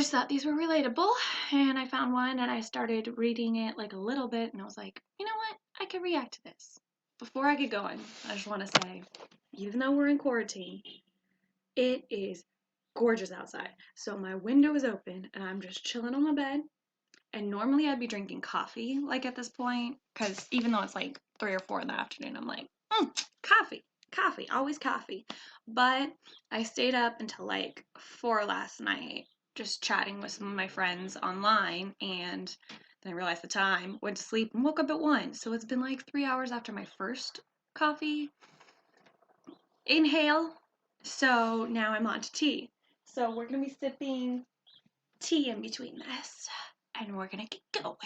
just thought these were relatable, and I found one and I started reading it like a little bit, and I was like, you know what? I could react to this. Before I get going, I just want to say, even though we're in quarantine, it is gorgeous outside. So my window is open and I'm just chilling on my bed. And normally I'd be drinking coffee like at this point, because even though it's like 3 or 4 in the afternoon, I'm like, coffee, coffee, always coffee. But I stayed up until like 4 last night just chatting with some of my friends online, and then I realized the time, went to sleep, and woke up at 1. So it's been like 3 hours after my first coffee inhale. So now I'm on to tea. So we're going to be sipping tea in between this, and we're going to get going.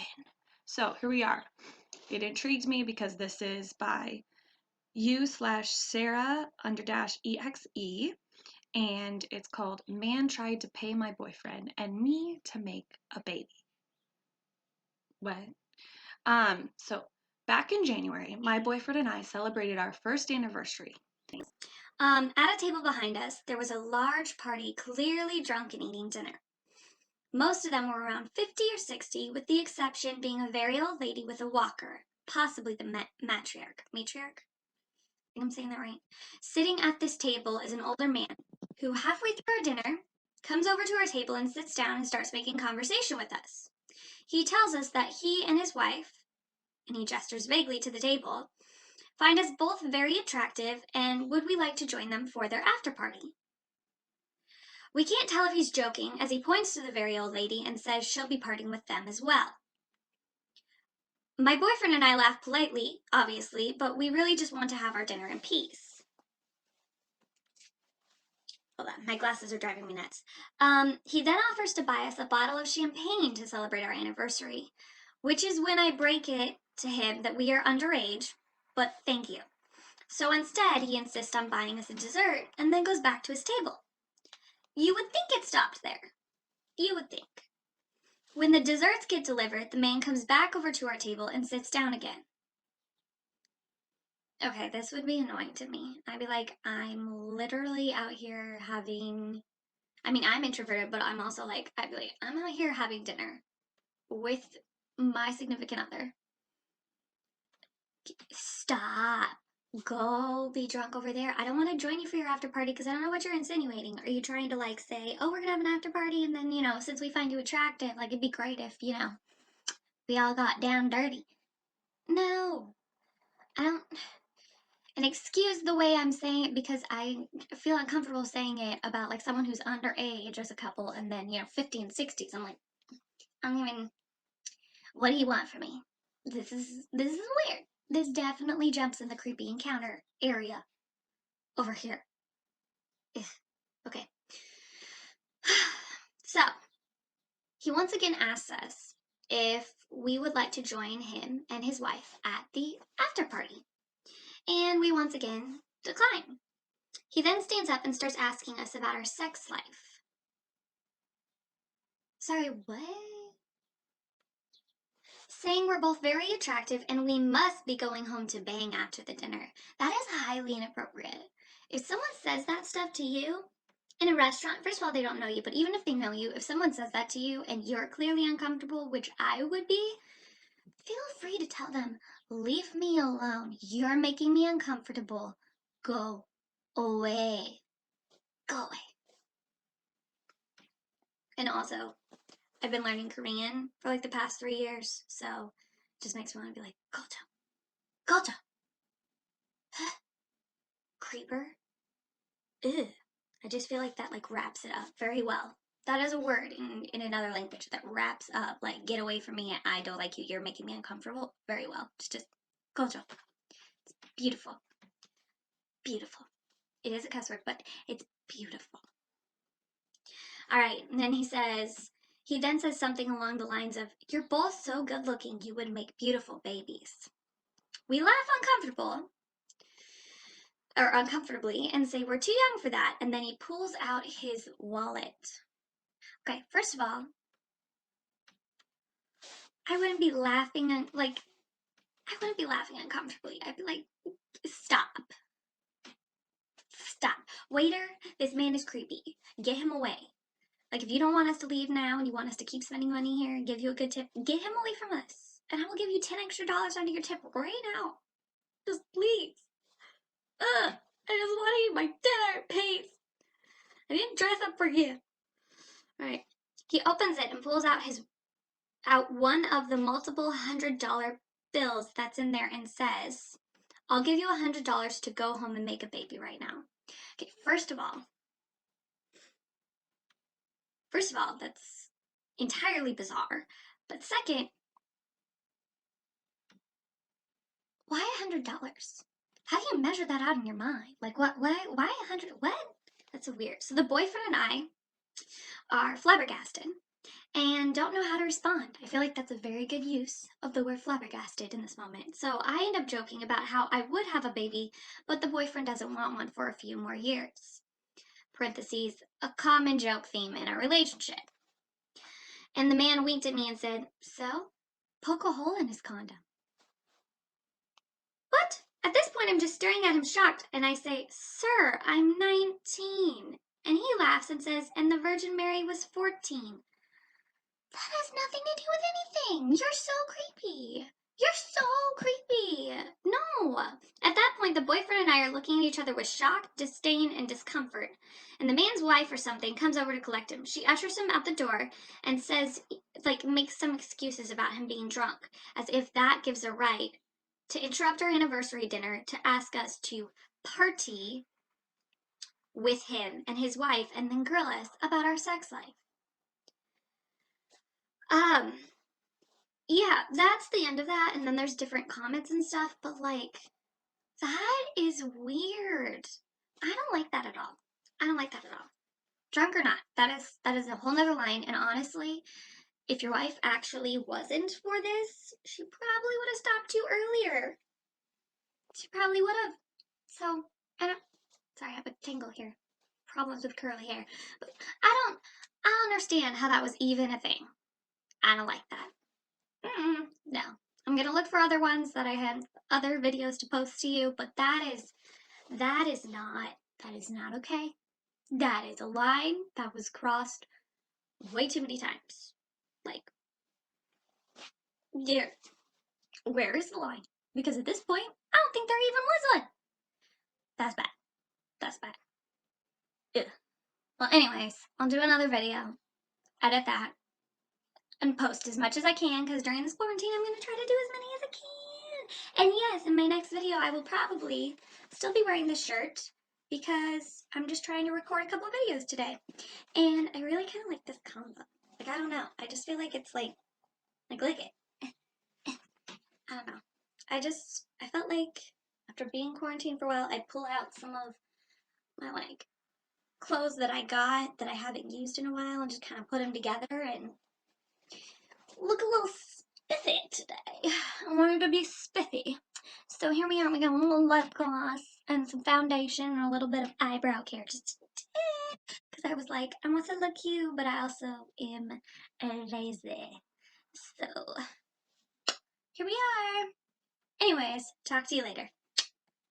So here we are. It intrigued me because this is by u/Sarah _exe, and it's called Man Tried to Pay My Boyfriend and Me to Make a Baby. What? So back in January, my boyfriend and I celebrated our first anniversary. At a table behind us, there was a large party, clearly drunk and eating dinner. Most of them were around 50 or 60, with the exception being a very old lady with a walker, possibly the matriarch. Matriarch? I think I'm saying that right. Sitting at this table is an older man who, halfway through our dinner, comes over to our table and sits down and starts making conversation with us. He tells us that he and his wife, and he gestures vaguely to the table, find us both very attractive and would we like to join them for their after party. We can't tell if he's joking as he points to the very old lady and says she'll be partying with them as well. My boyfriend and I laugh politely, obviously, but we really just want to have our dinner in peace. Hold on, my glasses are driving me nuts. He then offers to buy us a bottle of champagne to celebrate our anniversary, which is when I break it to him that we are underage, but thank you. So instead, he insists on buying us a dessert and then goes back to his table. You would think it stopped there. You would think. When the desserts get delivered, the man comes back over to our table and sits down again. Okay, this would be annoying to me. I'd be like, I'm literally out here having. I mean, I'm introverted, but I'm also like, I'd be like, I'm out here having dinner with my significant other. Stop. Go be drunk over there. I don't want to join you for your after party because I don't know what you're insinuating. Are you trying to like say, oh, we're gonna have an after party and then, since we find you attractive, like it'd be great if, we all got down dirty. No, I don't. And excuse the way I'm saying it because I feel uncomfortable saying it about like someone who's underage as a couple and then, 50 and 60s. I'm like, I don't even. What do you want from me? This is weird. This definitely jumps in the creepy encounter area over here. Ugh. Okay. So, he once again asks us if we would like to join him and his wife at the after party. And we once again decline. He then stands up and starts asking us about our sex life. Sorry, what? Saying we're both very attractive and we must be going home to bang after the dinner. That is highly inappropriate. If someone says that stuff to you in a restaurant, first of all, they don't know you, but even if they know you, if someone says that to you and you're clearly uncomfortable, which I would be, feel free to tell them, leave me alone. You're making me uncomfortable. Go away. Go away. And also, I've been learning Korean for like the past 3 years, so it just makes me want to be like, Goto. Goto. Creeper. Ew. I just feel like that like wraps it up very well. That is a word in another language that wraps up like get away from me. I don't like you. You're making me uncomfortable. Very well. It's just gojo. It's beautiful. Beautiful. It is a cuss word, but it's beautiful. All right. And then he then says something along the lines of, "You're both so good looking. You would make beautiful babies." We laugh uncomfortably and say we're too young for that. And then he pulls out his wallet. Okay, first of all, I wouldn't be laughing I wouldn't be laughing uncomfortably. I'd be like, stop. Stop. Waiter, this man is creepy. Get him away. Like, if you don't want us to leave now and you want us to keep spending money here and give you a good tip, get him away from us. And I will give you 10 extra dollars under your tip right now. Just please. Ugh. I just want to eat my dinner, please. I didn't dress up for you. Alright. He opens it and pulls out one of the multiple $100 bills that's in there and says, I'll give you $100 to go home and make a baby right now. Okay, first of all, that's entirely bizarre. But second, why $100? How do you measure that out in your mind? Like, what? Why 100? What? That's so weird. So the boyfriend and I are flabbergasted and don't know how to respond. I feel like that's a very good use of the word flabbergasted in this moment. So I end up joking about how I would have a baby, but the boyfriend doesn't want one for a few more years. Parentheses, a common joke theme in our relationship. And the man winked at me and said, so, poke a hole in his condom. What? At this point, I'm just staring at him shocked, and I say, Sir, I'm 19. And he laughs and says, and the Virgin Mary was 14. That has nothing to do with anything. You're so creepy. You're so creepy. No. At that point, the boyfriend and I are looking at each other with shock, disdain, and discomfort. And the man's wife or something comes over to collect him. She ushers him out the door and says, like, makes some excuses about him being drunk, as if that gives a right to interrupt our anniversary dinner to ask us to party with him and his wife and then grill us about our sex life. Um, yeah, that's the end of that. And then there's different comments and stuff, but like, that is weird. I don't like that at all. I don't like that at all. Drunk or not, that is a whole nother line. And honestly, if your wife actually wasn't for this, she probably would have stopped you earlier. She probably would have. So, I don't, sorry, I have a tangle here. Problems with curly hair. But I don't understand how that was even a thing. I don't like that. No. I'm gonna look for other ones that I had other videos to post to you, but that is not okay. That is a line that was crossed way too many times. Like, there, where is the line? Because at this point, I don't think there even was one. That's bad. That's bad. Ugh. Well, anyways, I'll do another video, edit that, and post as much as I can, because during this quarantine, I'm going to try to do as many as I can. And yes, in my next video, I will probably still be wearing this shirt, because I'm just trying to record a couple of videos today. And I really kind of like this combo. Like, I don't know. I just feel like it's like look it. I don't know. I felt like after being quarantined for a while, I'd pull out some of my, like, clothes that I got that I haven't used in a while and just kind of put them together and look a little spiffy today. I wanted to be spiffy. So here we are. We got a little lip gloss and some foundation and a little bit of eyebrow care. Just because I was like, I want to look cute, but I also am lazy. So here we are. Anyways, talk to you later.